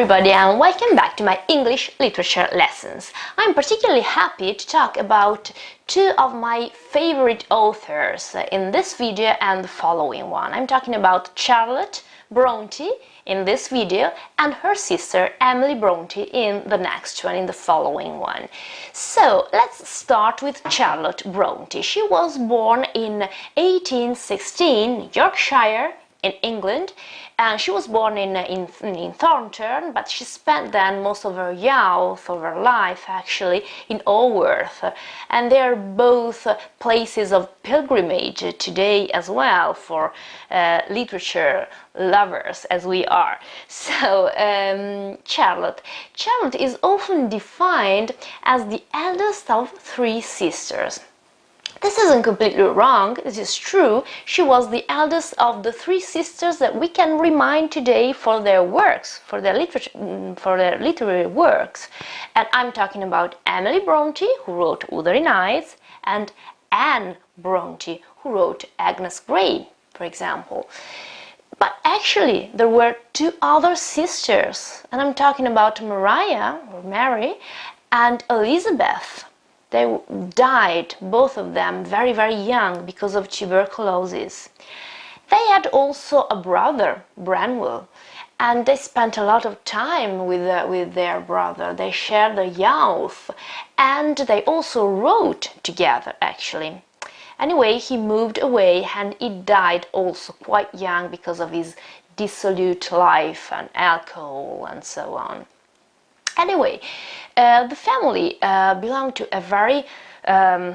everybody and welcome back to my English literature lessons. I'm particularly happy to talk about two of my favorite authors in this video and the following one. I'm talking about Charlotte Brontë in this video and her sister Emily Brontë in the next one, in the following one. So let's start with Charlotte Brontë. She was born in 1816, Yorkshire, in England, and she was born in Thornton, but she spent then most of her youth, of her life actually, in Haworth, and they are both places of pilgrimage today as well for literature lovers as we are. So Charlotte is often defined as the eldest of three sisters. This isn't completely wrong, it is true. She was the eldest of the three sisters that we can remind today for their works, for their literary works. And I'm talking about Emily Brontë, who wrote Wuthering Heights, and Anne Brontë, who wrote Agnes Grey, for example. But actually, there were two other sisters, and I'm talking about Maria, or Mary, and Elizabeth. They died, both of them, very, very young because of tuberculosis. They had also a brother, Branwell, and they spent a lot of time with their brother. They shared their youth, and they also wrote together, actually. Anyway, he moved away, and he died also quite young because of his dissolute life and alcohol and so on. Anyway, the family belonged to a very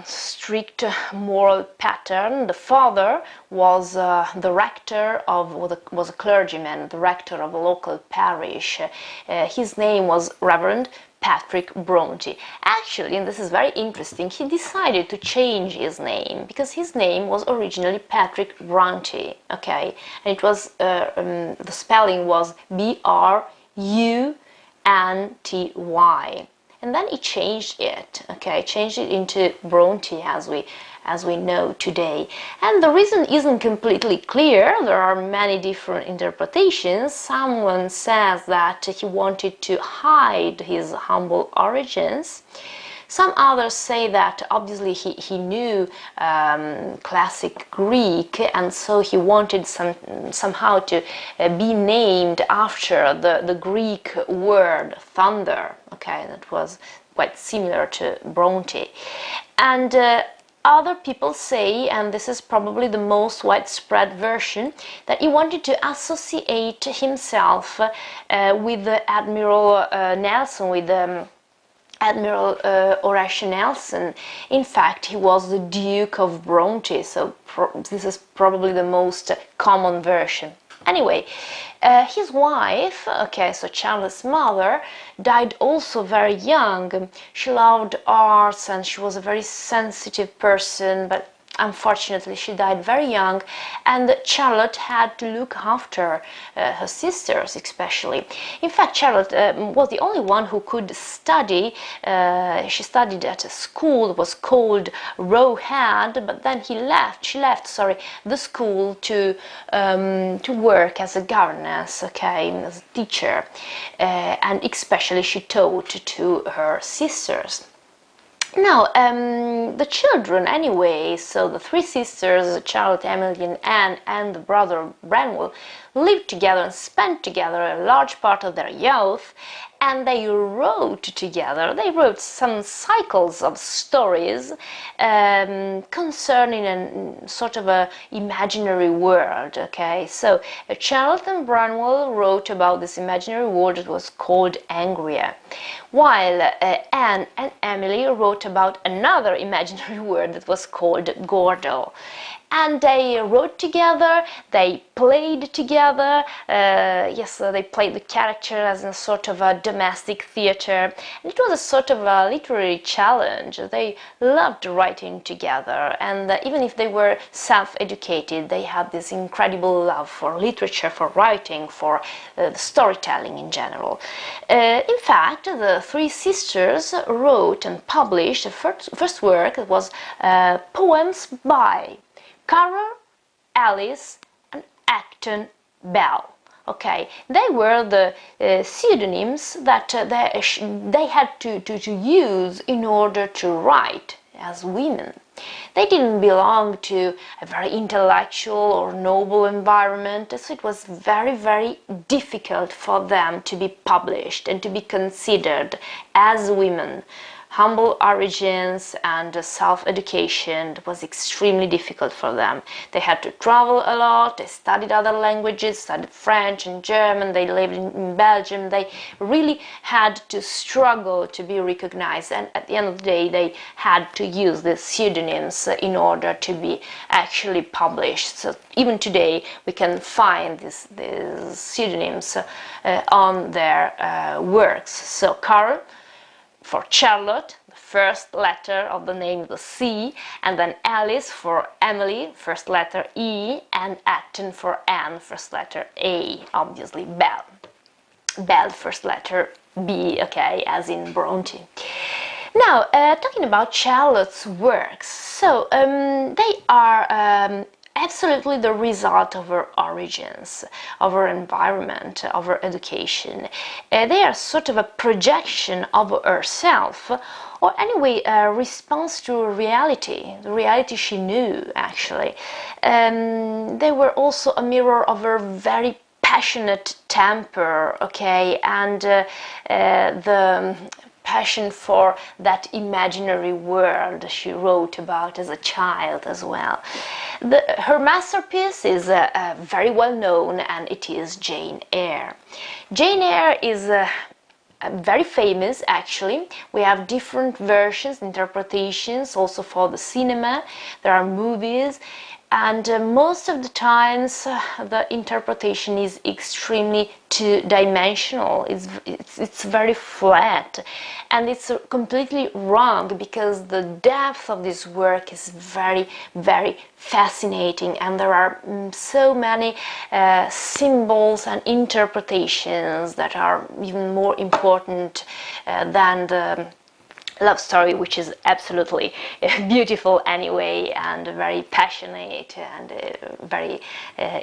strict moral pattern. The father was the rector was a clergyman, the rector of a local parish. His name was Reverend Patrick Brontë. Actually, and this is very interesting, he decided to change his name because his name was originally Patrick Brontë, okay? And it was, the spelling was B-R-U-N-T-Y, and then he changed it, okay, changed it into Brontë as we know today. And the reason isn't completely clear. There are many different interpretations. Someone says that he wanted to hide his humble origins. Some others say that obviously he knew classic Greek, and so he wanted somehow to be named after the Greek word thunder, okay, that was quite similar to Brontë. And other people say, and this is probably the most widespread version, that he wanted to associate himself with Admiral Nelson, with Admiral Horatio Nelson. In fact, he was the Duke of Brontë, so this is probably the most common version. Anyway, his wife, okay, so Charlotte's mother, died also very young. She loved arts and she was a very sensitive person, but unfortunately she died very young, and Charlotte had to look after her sisters especially. In fact, Charlotte was the only one who could study. She studied at a school that was called Roe Head, but then she left the school to work as a governess, okay, as a teacher, and especially she taught to her sisters. Now, the children anyway, so the three sisters, Charlotte, Emily and Anne, and the brother Branwell, lived together and spent together a large part of their youth, and they wrote together. They wrote some cycles of stories concerning a sort of a imaginary world, okay? So Charlotte and Branwell wrote about this imaginary world that was called Angria, while Anne and Emily wrote about another imaginary world that was called Gordel. And they wrote together, they played together, they played the character as a sort of a domestic theatre. And it was a sort of a literary challenge. They loved writing together, and even if they were self-educated, they had this incredible love for literature, for writing, for storytelling in general. In fact, the three sisters wrote and published the first work that was Poems by Cara, Alice and Acton, Belle. Okay, they were the pseudonyms that they had to use in order to write as women. They didn't belong to a very intellectual or noble environment, so it was very, very difficult for them to be published and to be considered as women. Humble origins and self-education was extremely difficult for them. They had to travel a lot, they studied other languages, studied French and German, they lived in Belgium, they really had to struggle to be recognized, and at the end of the day they had to use these pseudonyms in order to be actually published. So even today we can find these pseudonyms on their works. So Cara for Charlotte, the first letter of the name the C, and then Alice for Emily, first letter E, and Acton for Anne, first letter A, obviously Belle. Belle, first letter B, okay, as in Bronte. Now, talking about Charlotte's works, so they are absolutely the result of her origins, of her environment, of her education. They are sort of a projection of herself, or anyway a response to reality, the reality she knew actually. They were also a mirror of her very passionate temper, okay, and the passion for that imaginary world she wrote about as a child as well. Her masterpiece is very well known, and it is Jane Eyre. Jane Eyre is very famous actually. We have different versions, interpretations also for the cinema. There are movies, and most of the times the interpretation is extremely two-dimensional. It's very flat, and it's completely wrong, because the depth of this work is very, very fascinating, and there are so many symbols and interpretations that are even more important than the love story, which is absolutely beautiful anyway, and very passionate and very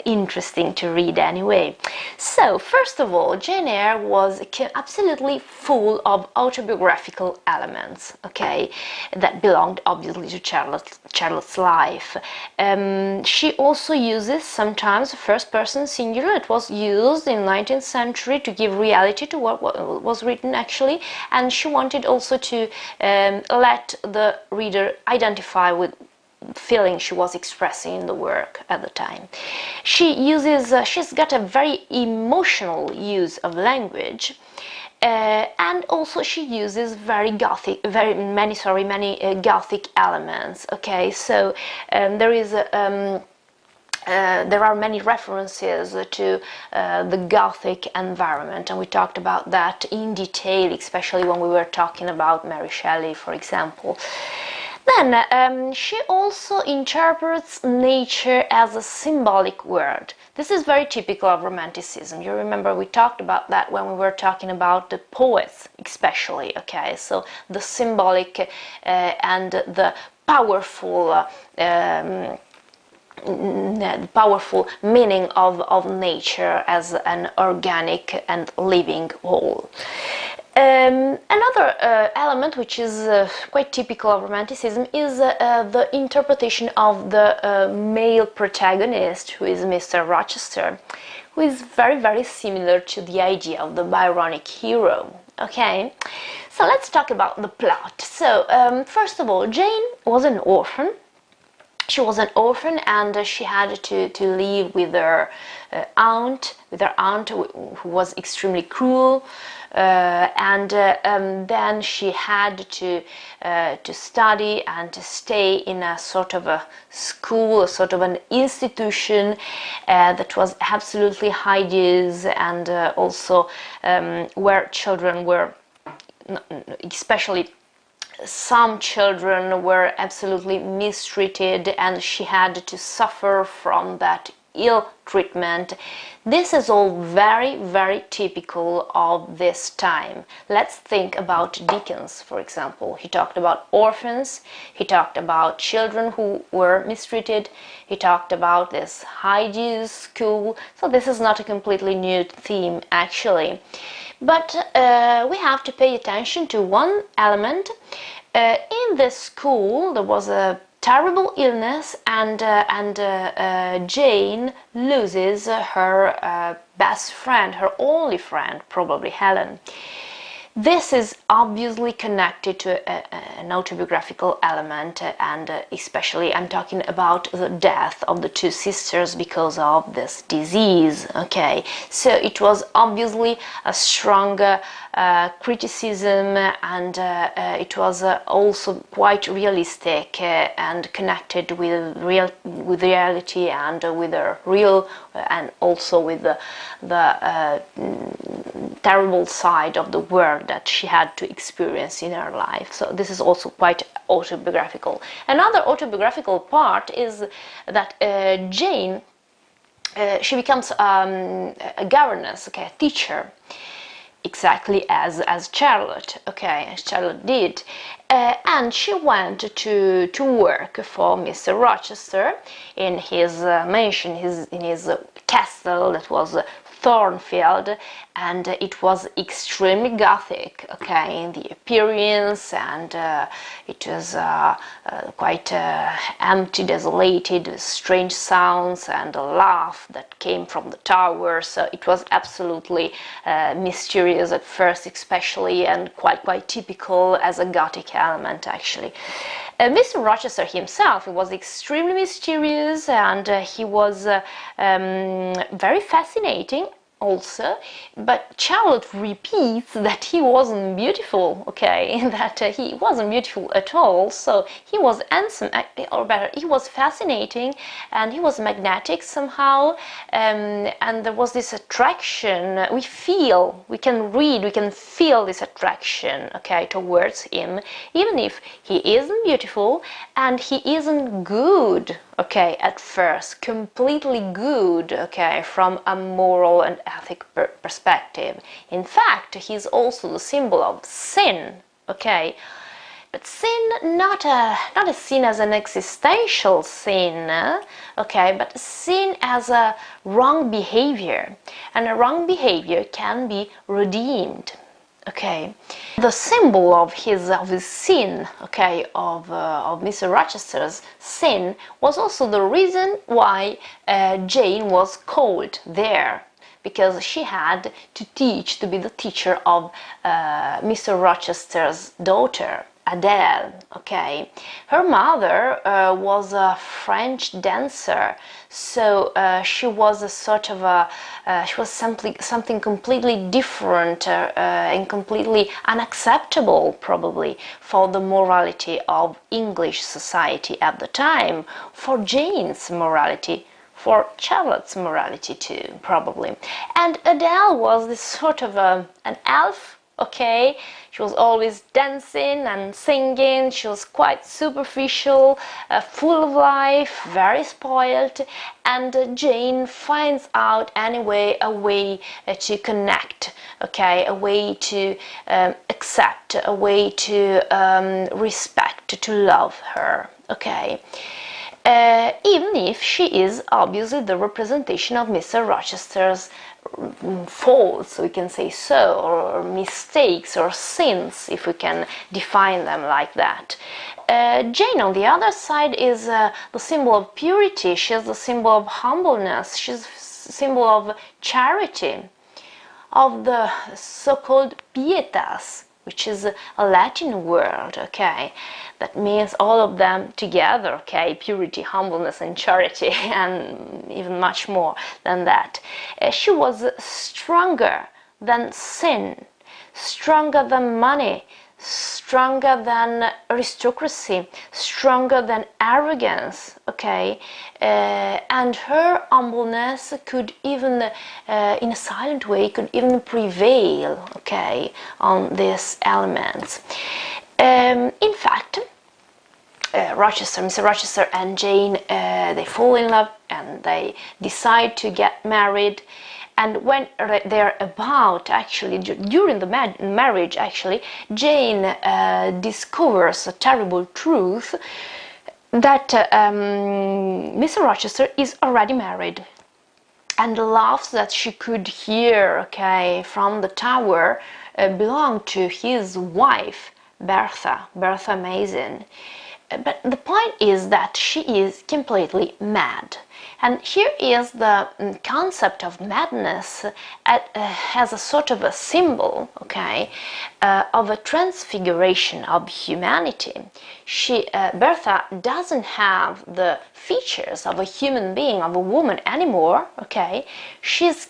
interesting to read anyway. So first of all, Jane Eyre was absolutely full of autobiographical elements, okay, that belonged obviously to Charlotte's life. She also uses sometimes first person singular. It was used in 19th century to give reality to what was written actually, and she wanted also to let the reader identify with feeling she was expressing in the work at the time. She's got a very emotional use of language, and also she uses many Gothic elements. Okay, so there are many references to the Gothic environment, and we talked about that in detail, especially when we were talking about Mary Shelley, for example. Then she also interprets nature as a symbolic word. This is very typical of Romanticism. You remember we talked about that when we were talking about the poets, especially. Okay, so the symbolic and the powerful meaning of nature as an organic and living whole. Another element which is quite typical of Romanticism is the interpretation of the male protagonist, who is Mr. Rochester, who is very, very similar to the idea of the Byronic hero. Okay, so let's talk about the plot. So, first of all, Jane was an orphan. She was an orphan, and she had to live with her aunt, who was extremely cruel, and then she had to study and to stay in a sort of a school, a sort of an institution that was absolutely hideous, and also where children were, especially some children, were absolutely mistreated, and she had to suffer from that ill treatment. This is all very, very typical of this time. Let's think about Dickens, for example. He talked about orphans, he talked about children who were mistreated, he talked about this hygiene school. So this is not a completely new theme, actually. But we have to pay attention to one element. In this school there was a terrible illness, and Jane loses her best friend, her only friend, probably Helen. This is obviously connected to an autobiographical element, and especially I'm talking about the death of the two sisters because of this disease. Okay, so it was obviously a strong criticism, and it was also quite realistic and connected with reality, and with the real, and also with the terrible side of the world that she had to experience in her life. So this is also quite autobiographical. Another autobiographical part is that Jane, she becomes a governess, okay, a teacher, exactly as Charlotte, okay, as Charlotte did. And she went to work for Mr. Rochester in his mansion, in his castle that was Thornfield, and it was extremely Gothic, okay, in the appearance, and it was quite empty, desolated, with strange sounds and a laugh that came from the tower. So it was absolutely mysterious at first, especially, and quite typical as a Gothic element, actually. Mr. Rochester himself was extremely mysterious, and he was very fascinating also, but Charlotte repeats that he wasn't beautiful, okay, that he wasn't beautiful at all. So he was handsome, or better, he was fascinating, and he was magnetic somehow, and there was this attraction. We can feel this attraction, okay, towards him, even if he isn't beautiful and he isn't good, okay, at first, completely good, okay, from a moral and ethic perspective. In fact, he's also the symbol of sin, okay, but sin, not a sin as an existential sin, okay, but sin as a wrong behavior, and a wrong behavior can be redeemed. Okay, the symbol of his sin, okay, of Mr. Rochester's sin, was also the reason why Jane was called there, because she had to be the teacher of Mr. Rochester's daughter, Adele, okay. Her mother was a French dancer, so she was a sort of she was something completely different and completely unacceptable, probably, for the morality of English society at the time, for Jane's morality, for Charlotte's morality too, probably. And Adele was this sort of an elf, okay. She was always dancing and singing. She was quite superficial, full of life, very spoiled, and Jane finds out anyway a way to connect, okay, a way to accept, a way to respect, to love her, okay. Even if she is obviously the representation of Mr. Rochester's faults, we can say so, or mistakes or sins, if we can define them like that. Jane, on the other side, is the symbol of purity. She is the symbol of humbleness. She's the symbol of charity, of the so-called pietas, which is a Latin word, okay, that means all of them together, okay, purity, humbleness, and charity, and even much more than that. She was stronger than sin, stronger than money, stronger than aristocracy, stronger than arrogance, okay, and her humbleness could even, in a silent way, could even prevail, okay, on these elements. In fact, Mr. Rochester and Jane, they fall in love and they decide to get married. And when they're about, actually, during the marriage, actually, Jane discovers a terrible truth that Mr. Rochester is already married, and the laughs that she could hear, okay, from the tower belonged to his wife, Bertha Mason. But the point is that she is completely mad. And here is the concept of madness as a sort of a symbol, okay, of a transfiguration of humanity. Bertha doesn't have the features of a human being, of a woman anymore, okay. She's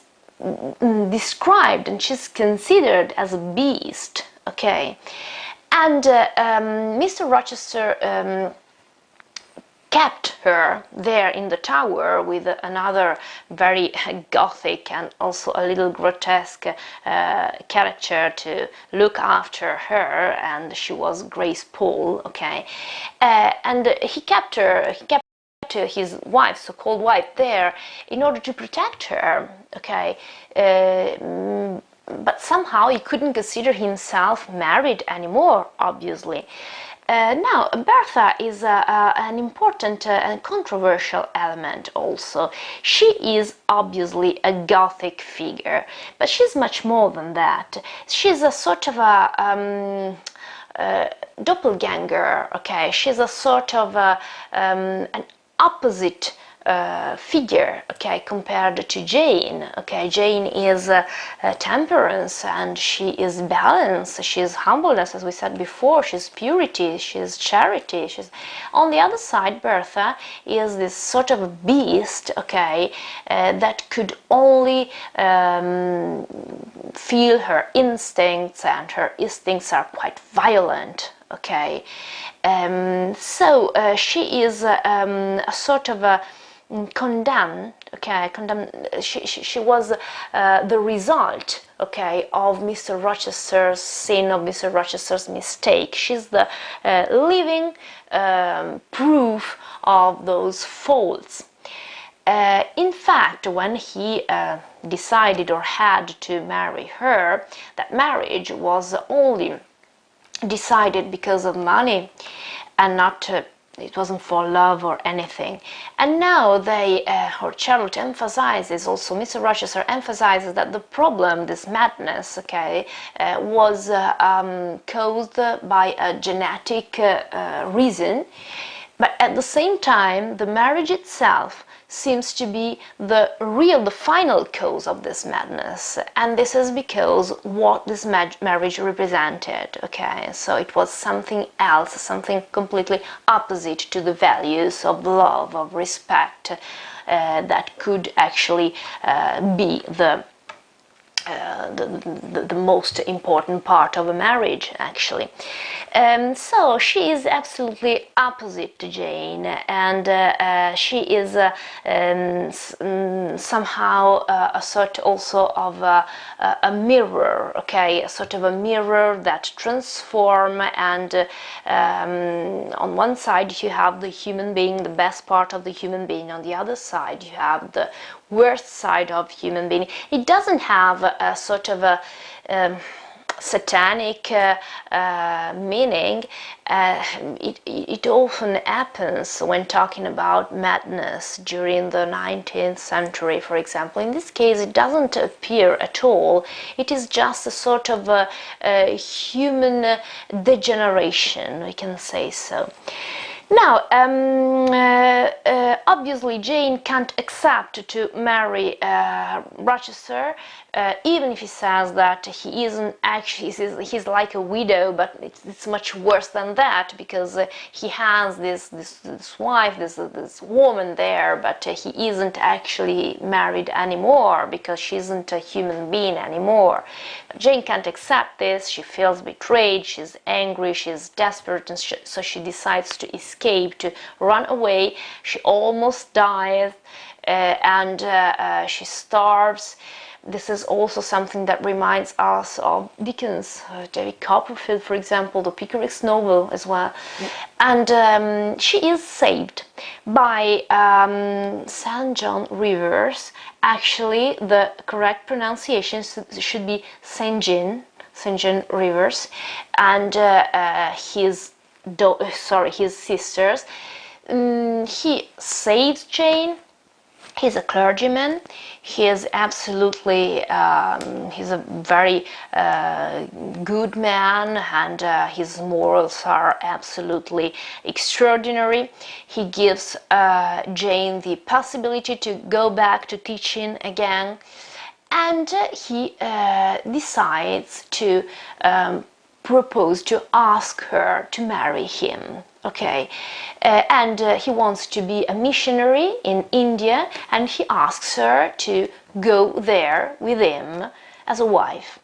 described and she's considered as a beast, okay. And Mr. Rochester kept her there in the tower with another very gothic and also a little grotesque character to look after her, and she was Grace Poole, okay. And he kept his wife, so-called wife, there in order to protect her, okay. But somehow he couldn't consider himself married anymore, obviously. Now, Bertha is an important and controversial element also. She is obviously a Gothic figure, but she's much more than that. She's a sort of a doppelganger, okay? She's a sort of an opposite figure, okay, compared to Jane, okay. Jane is temperance, and she is balance, she is humbleness, as we said before, she's purity, she's charity. On the other side, Bertha is this sort of beast, okay, that could only feel her instincts, and her instincts are quite violent, okay. So she is a sort of a condemned, okay, she was the result, okay, of Mr. Rochester's sin, of Mr. Rochester's mistake. She's the living proof of those faults. In fact, when he decided or had to marry her, that marriage was only decided because of money, and not it wasn't for love or anything. And now or Charlotte emphasizes, also Mr. Rochester emphasizes, that the problem, this madness, okay, was caused by a genetic reason. But at the same time, the marriage itself seems to be the final cause of this madness, and this is because what this marriage represented, okay. So it was something else, something completely opposite to the values of love, of respect, that could actually be the most important part of a marriage, actually. So she is absolutely opposite to Jane, and she is somehow a sort also of a mirror, okay, a sort of a mirror that transforms, and on one side you have the human being, the best part of the human being, on the other side you have the worst side of human being. It doesn't have a sort of a satanic meaning. It often happens when talking about madness during the 19th century, for example. In this case, it doesn't appear at all. It is just a sort of a human degeneration, we can say so. Now, obviously Jane can't accept to marry Rochester, even if he says that he isn't actually, he's like a widow, but it's much worse than that, because he has this wife, this woman there, but he isn't actually married anymore, because she isn't a human being anymore. But Jane can't accept this. She feels betrayed, she's angry, she's desperate, and so she decides to escape, to run away. She almost dies, and she starves. this is also something that reminds us of Dickens, David Copperfield, for example, the Pickwick's novel as well. And she is saved by St. John Rivers. Actually, the correct pronunciation should be St. John Rivers, and his sisters. He saves Jane. He's a clergyman. He is absolutely, he's a very good man, and his morals are absolutely extraordinary. He gives Jane the possibility to go back to teaching again, and he decides to propose, to ask her to marry him. Okay, and he wants to be a missionary in India, and he asks her to go there with him as a wife.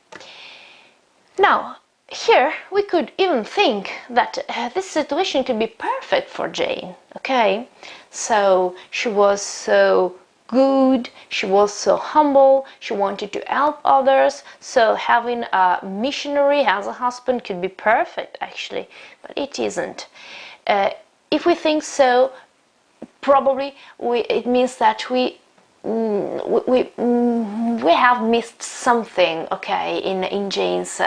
Now, here we could even think that this situation could be perfect for Jane. Okay, so she was so good, she was so humble, she wanted to help others, so having a missionary as a husband could be perfect actually, but it isn't. If we think so, probably it means that we have missed something, okay, in Jane's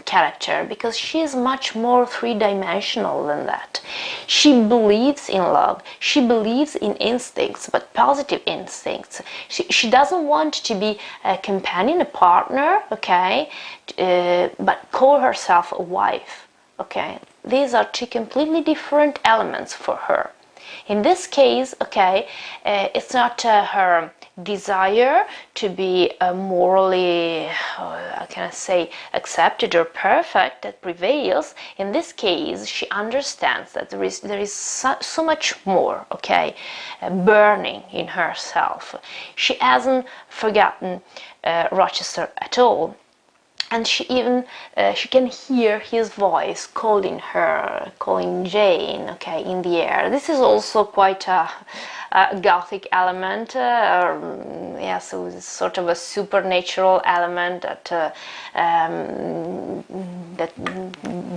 character, because she is much more three-dimensional than that. She believes in love, she believes in instincts, but positive instincts. She doesn't want to be a companion, a partner, okay, but call herself a wife, okay. These are two completely different elements for her. In this case, okay, it's not her desire to be morally, how can I say, accepted or perfect that prevails. In this case, she understands that there is so much more, okay, burning in herself. She hasn't forgotten Rochester at all. And she can hear his voice calling her, calling Jane, okay, in the air. This is also quite a Gothic element, yes, it was sort of a supernatural element that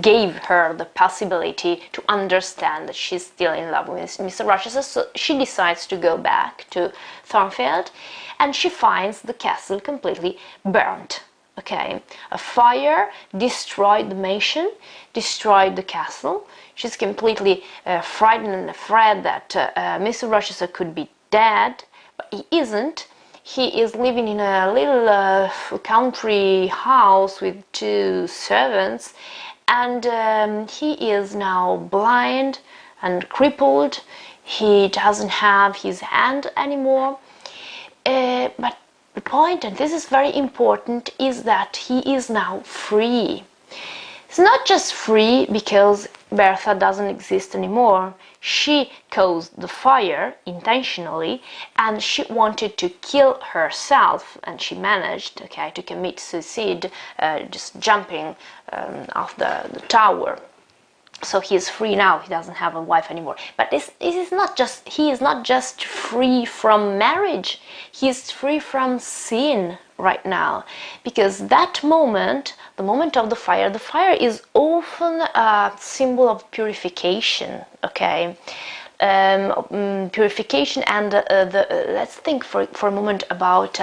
gave her the possibility to understand that she's still in love with Mr. Rochester. So she decides to go back to Thornfield, and she finds the castle completely burnt. Okay, a fire destroyed the mansion, destroyed the castle. She's completely frightened and afraid that Mr. Rochester could be dead, but he isn't. He is living in a little country house with 2 servants, and he is now blind and crippled. He doesn't have his hand anymore, but the point, and this is very important, is that he is now free. He's not just free because Bertha doesn't exist anymore. She caused the fire intentionally, and she wanted to kill herself, and she managed, okay, to commit suicide, just jumping off the tower. So he is free now. He doesn't have a wife anymore. But this is not just, he is not just free from marriage. He is free from sin right now, because that moment, the moment of the fire is often a symbol of purification. Okay, purification, and let's think for a moment about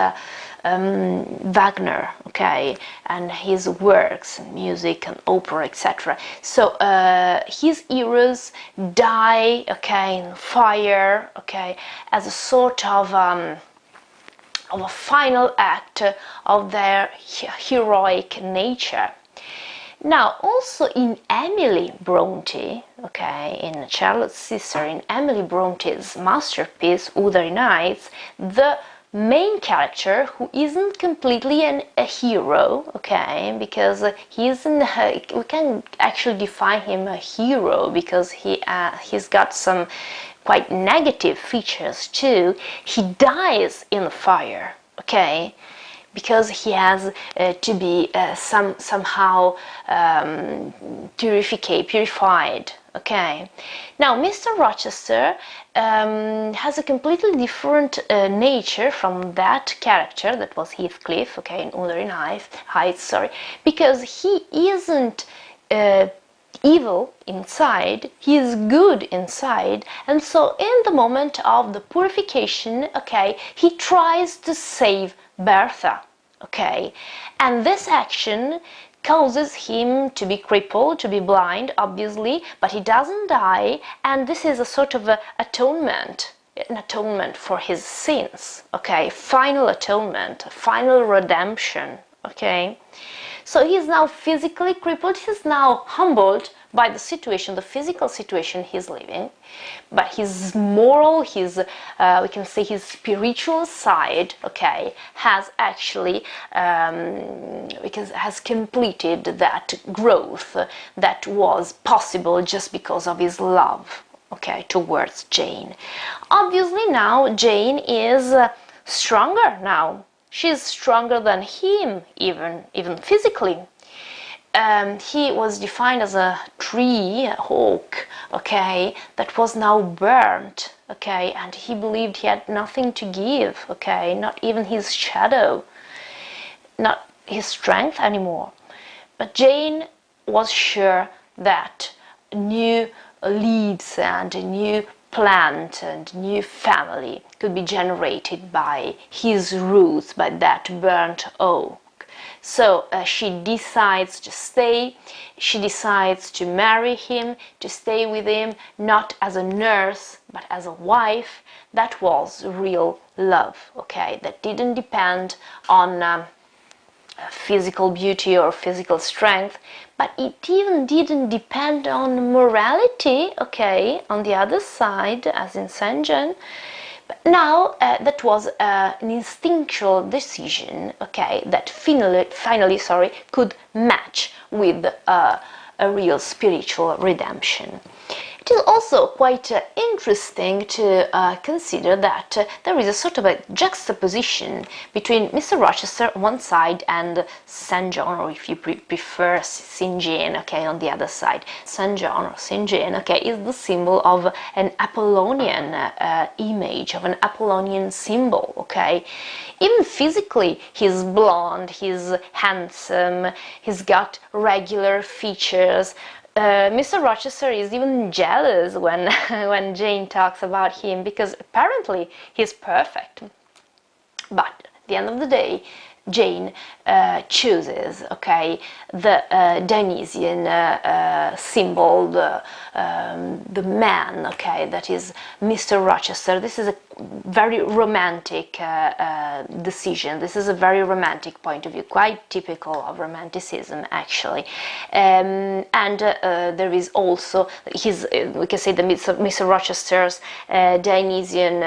Wagner, okay, and his works, music and opera, etc. So his heroes die, okay, in fire, okay, as a sort of a final act of their heroic nature. Now, also in Emily Brontë, okay, in Charlotte's sister, in Emily Bronte's masterpiece, Wuthering Heights, the main character, who isn't completely a hero, okay, because he isn't, we can actually define him a hero because he's got some quite negative features too. He dies in the fire, okay, because he has to be somehow purified, Okay, now Mr. Rochester has a completely different nature from that character that was Heathcliff, okay, in Wuthering Heights, sorry, because he isn't evil inside, he is good inside, and so in the moment of the purification, okay, he tries to save Bertha, okay, and this action causes him to be crippled, to be blind, obviously, but he doesn't die, and this is a sort of an atonement for his sins, okay, final atonement, final redemption, okay. So he is now physically crippled, he's now humbled by the situation, the physical situation he's living, but his moral, his, we can say his spiritual side, okay, has actually, has completed that growth that was possible just because of his love, okay, towards Jane. Obviously now Jane is stronger now. She's stronger than him, even physically. He was defined as a tree, a oak, okay, that was now burnt, okay, and he believed he had nothing to give, okay, not even his shadow, not his strength anymore. But Jane was sure that new leaves and a new plant and new family could be generated by his roots, by that burnt oak. So she decides to stay, she decides to marry him, to stay with him, not as a nurse, but as a wife. That was real love, okay, that didn't depend on physical beauty or physical strength, but it even didn't depend on morality, okay, on the other side, as in St. John. But now that was an instinctual decision, okay, that finally, could match with a real spiritual redemption. It is also quite interesting to consider that there is a sort of a juxtaposition between Mr. Rochester on one side and St. John, or if you prefer St. John, okay, on the other side. St. John or St. John, okay, is the symbol of an Apollonian image, of an Apollonian symbol, okay. Even physically, he's blonde, he's handsome, he's got regular features. Mr. Rochester is even jealous when when Jane talks about him, because apparently he's perfect. But at the end of the day, Jane chooses, okay, the Dionysian symbol, the man, okay, that is Mr. Rochester. This is a very romantic decision. This is a very romantic point of view, quite typical of Romanticism, actually. And there is also his, we can say, the Mr. Rochester's Dionysian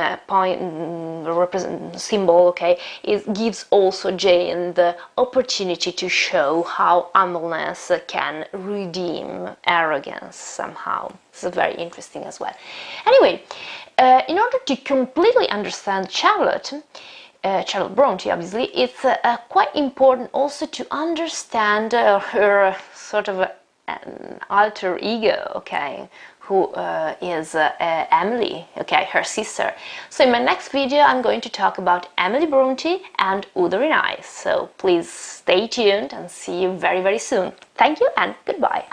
symbol, okay, it gives also Jane the opportunity to show how humbleness can redeem arrogance somehow. This is very interesting as well. Anyway, in order to completely understand Charlotte Brontë, obviously, it's quite important also to understand her sort of alter ego, okay, who is Emily, okay, her sister. So in my next video I'm going to talk about Emily Brontë and Wuthering Heights. So please stay tuned and see you very, very soon. Thank you and goodbye.